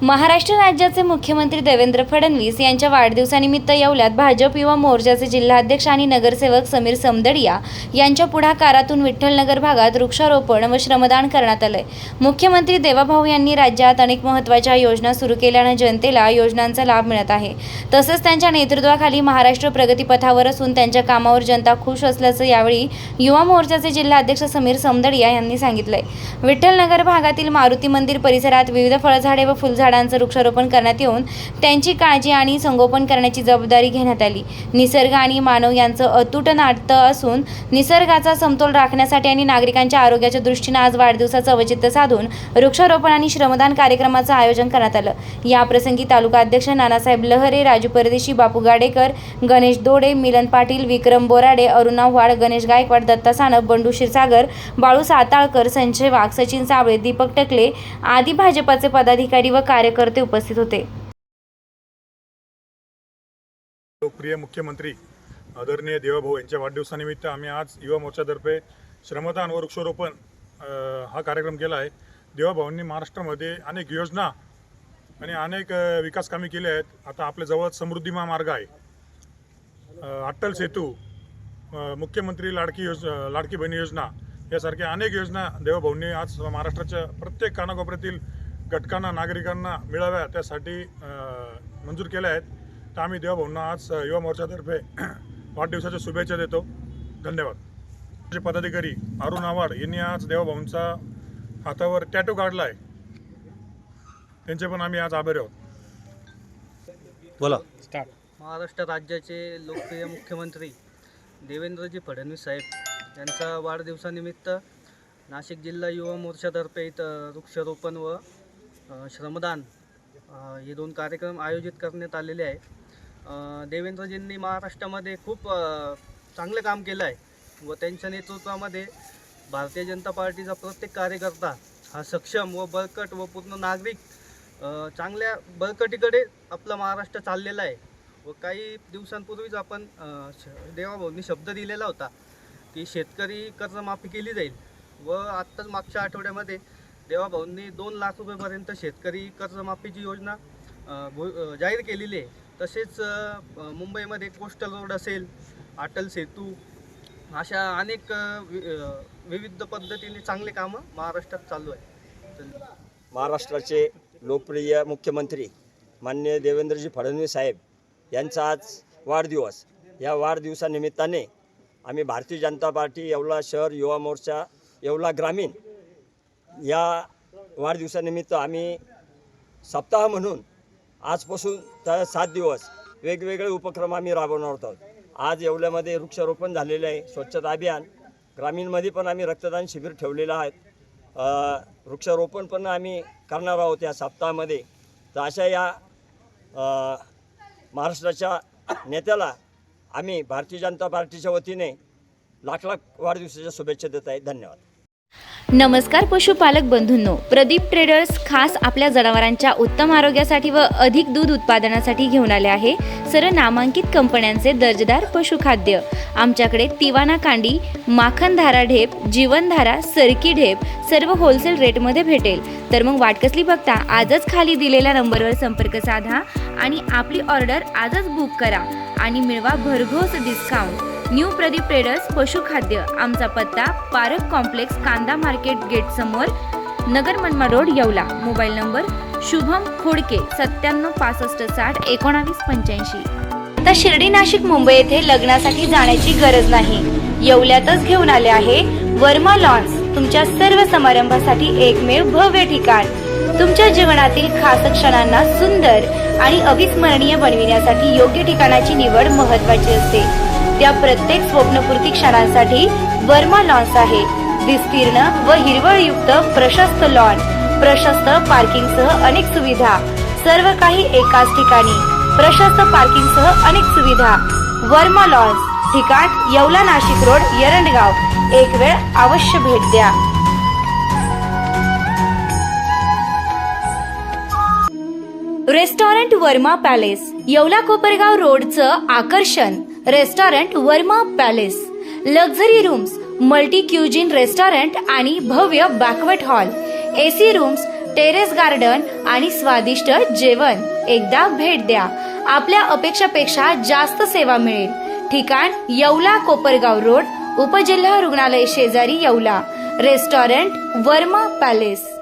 महाराष्ट्र राज्याचे मुख्यमंत्री देवेंद्र फडणवीस यांच्या वाढदिवसानिमित्त येवल्यात भाजप युवा मोर्चाचे जिल्हाध्यक्ष आणि नगरसेवक समीर समदडिया यांच्या पुढाकारातून विठ्ठलनगर भागात वृक्षारोपण व श्रमदान करण्यात आले। मुख्यमंत्री देवाभाऊ यांनी राज्यात अनेक महत्त्वाच्या योजना सुरू केल्याने जनतेला योजनांचा लाभ मिळत आहे। तसेच त्यांच्या नेतृत्वाखाली महाराष्ट्र प्रगतीपथावर असून त्यांच्या कामावर जनता खुश असल्याचं यावेळी युवा मोर्चाचे जिल्हाध्यक्ष समीर समदडिया यांनी सांगितले। विठ्ठलनगर भागातील मारुती मंदिर परिसरात विविध फळझाडे व फुलझाडांचे वृक्षारोपण करण्यात येऊन त्यांची काळजी आणि संगोपन करण्याची जबाबदारी घेण्यात आली। निसर्ग आणि मानव यांचं अतूट नातं असून निसर्गाचा समतोल राखण्यासाठी आणि नागरिकांच्या आरोग्याच्या दृष्टीने आज वाढदिवसाचं औचित्य साधून वृक्षारोपण आणि श्रमदान कार्यक्रमाचं आयोजन करण्यात आलं। या प्रसंगी तालुका अध्यक्ष नानासाहेब लहरे, राजू परदेशी, बापू गाडेकर, गणेश दोडे, मिलन पाटील, विक्रम बोराडे, अरुणा वाड, गणेश गायकवाड, दत्ता सानप, बंडू क्षीरसागर, बाळू साताळकर, संजय वाघ, सचिन साबळे, दीपक टकले आदी भाजपाचे पदाधिकारी व कार्यकर्ते उपस्थित होते। लोकप्रिय मुख्यमंत्री आदरणीय देवाभाऊ यांच्या वाढदिवसानिमित्त आम्ही आज युवा मोर्चातर्फे श्रमदान व वृक्षारोपण हा कार्यक्रम केला आहे। देवाभाऊंनी महाराष्ट्रामध्ये अनेक योजना आणि अनेक विकास कामे केली आहेत। आता आपल्या जवळ समृद्धी महामार्ग आहे, अटल सेतू, मुख्यमंत्री लाडकी बहीण योजना यासारख्या अनेक योजना देवाभाऊंनी आज महाराष्ट्राच्या प्रत्येक कानाकोपऱ्यातील घटकांना, नागरिकांना मिळाव्या त्यासाठी मंजूर केल्या आहेत। तर आम्ही देवाभाऊंना आज युवा मोर्चातर्फे वाढदिवसाच्या शुभेच्छा देतो। धन्यवाद। पदाधिकारी अरुण आव्हाड यांनी आज देवाभाऊंचा हातावर टॅटू काढला आहे, त्यांचे पण आम्ही आज आभारी आहोत। बोला। महाराष्ट्र राज्याचे लोकप्रिय मुख्यमंत्री देवेंद्रजी फडणवीस साहेब यांचा वाढदिवसानिमित्त नाशिक जिल्हा युवा मोर्चातर्फे इथं वृक्षारोपण व श्रमदान हे दोन कार्यक्रम आयोजित करण्यात आलेले आहे। देवेंद्रजींनी महाराष्ट्रामध्ये खूप चांगलं काम केलं आहे व त्यांच्या नेतृत्वामध्ये भारतीय जनता पार्टीचा प्रत्येक कार्यकर्ता हा सक्षम व बळकट व पूर्ण नागरिक चांगल्या बळकटीकडे आपला महाराष्ट्र चाललेला आहे। व काही दिवसांपूर्वीच आपण देवाभाऊंनी शब्द दिलेला होता की शेतकरी कर्जमाफी केली जाईल व आत्ताच मागच्या आठवड्यामध्ये देवाभाऊंनी 2 लाख रुपयेपर्यंत शेतकरी कर्जमाफीची योजना जाहीर केलेली आहे। तसेच मुंबईमध्ये कोस्टल रोड असेल, अटल सेतू अशा अनेक विविध पद्धतीने चांगले कामं महाराष्ट्रात चालू आहे। महाराष्ट्राचे लोकप्रिय मुख्यमंत्री माननीय देवेंद्रजी फडणवीस साहेब यांचा आज वाढदिवस। या वाढदिवसानिमित्ताने आम्ही भारतीय जनता पार्टी येवला शहर युवा मोर्चा येवला ग्रामीण या वाढदिवसानिमित्त आम्ही सप्ताह म्हणून आजपासून तर 7 दिवस वेगवेगळे उपक्रम आम्ही राबवणार आहोत। आज येवल्यामध्ये वृक्षारोपण झालेले आहे, स्वच्छता अभियान, ग्रामीणमध्ये पण आम्ही रक्तदान शिबिर ठेवलेलं आहे, वृक्षारोपण पण आम्ही करणार आहोत या सप्ताहामध्ये। तर अशा या महाराष्ट्राच्या नेत्याला आम्ही भारतीय जनता पार्टीच्या वतीने लाख वाढदिवसाच्या शुभेच्छा देत आहे। धन्यवाद। नमस्कार पशुपालक बंधूंनो, प्रदीप ट्रेडर्स खास आपल्या जनावरांच्या उत्तम आरोग्यासाठी व अधिक दूध उत्पादनासाठी घेऊन आले आहे सर्व नामांकित कंपन्यांचे दर्जेदार पशुखाद्य। आमच्याकडे तिवाना कांडी, माखनधारा ढेप, जीवनधारा, सरकी ढेप सर्व होलसेल रेटमध्ये भेटेल। तर मग वाट कसली बघता, आजच खाली दिलेल्या नंबरवर संपर्क साधा आणि आपली ऑर्डर आजच बुक करा आणि मिळवा भरघोस डिस्काउंट। न्यू प्रदीप ट्रेडर्स पशुखाद्य, आमचा पत्ता पारक कॉम्प्लेक्स, कांदा मार्केट गेट समोर, नगर मनमा road, Yeola. Mobile number Shubham Khodke 97 65 60 19 85। आता शिर्डी, नाशिक, मुंबई येथे लग्नासाठी जाण्याची गरज नाही, येवल्यातच घेऊन आले आहे वर्मा लॉन्स। तुमच्या सर्व समारंभासाठी एकमेव भव्य ठिकाण। तुमच्या जीवनातील खास क्षणांना सुंदर आणि अविस्मरणीय बनविण्यासाठी योग्य ठिकाणाची निवड महत्त्वाची असते। त्या प्रत्येक स्वप्नपूर्ती क्षणांसाठी वर्मा लॉन्स आहे। विस्तीर्ण व हिरवळयुक्त प्रशस्त लॉन, प्रशस्त पार्किंगसह अनेक सुविधा, सर्व काही एकाच ठिकाणी, प्रशस्त पार्किंगसह अनेक सुविधा। वर्मा लॉन्स, ठिकाण येवला, नाशिक रोड, एरंडगाव। एक वेळ अवश्य भेट द्या। रेस्टॉरंट वर्मा पॅलेस, येवला कोपरगाव रोडचं आकर्षण। Restaurant Verma palace, luxury rooms, multi cuisine restaurant आणि भव्य banquet hall, AC rooms, terrace garden आणि स्वादिष्ट जेवण. एकदा भेट द्या. आपल्या अपेक्षापेक्षा जास्त सेवा मिळेल. ठिकाण येवला कोपरगाव रोड, उपजिल्हा रुग्णालय शेजारी येवला. Restaurant Verma palace.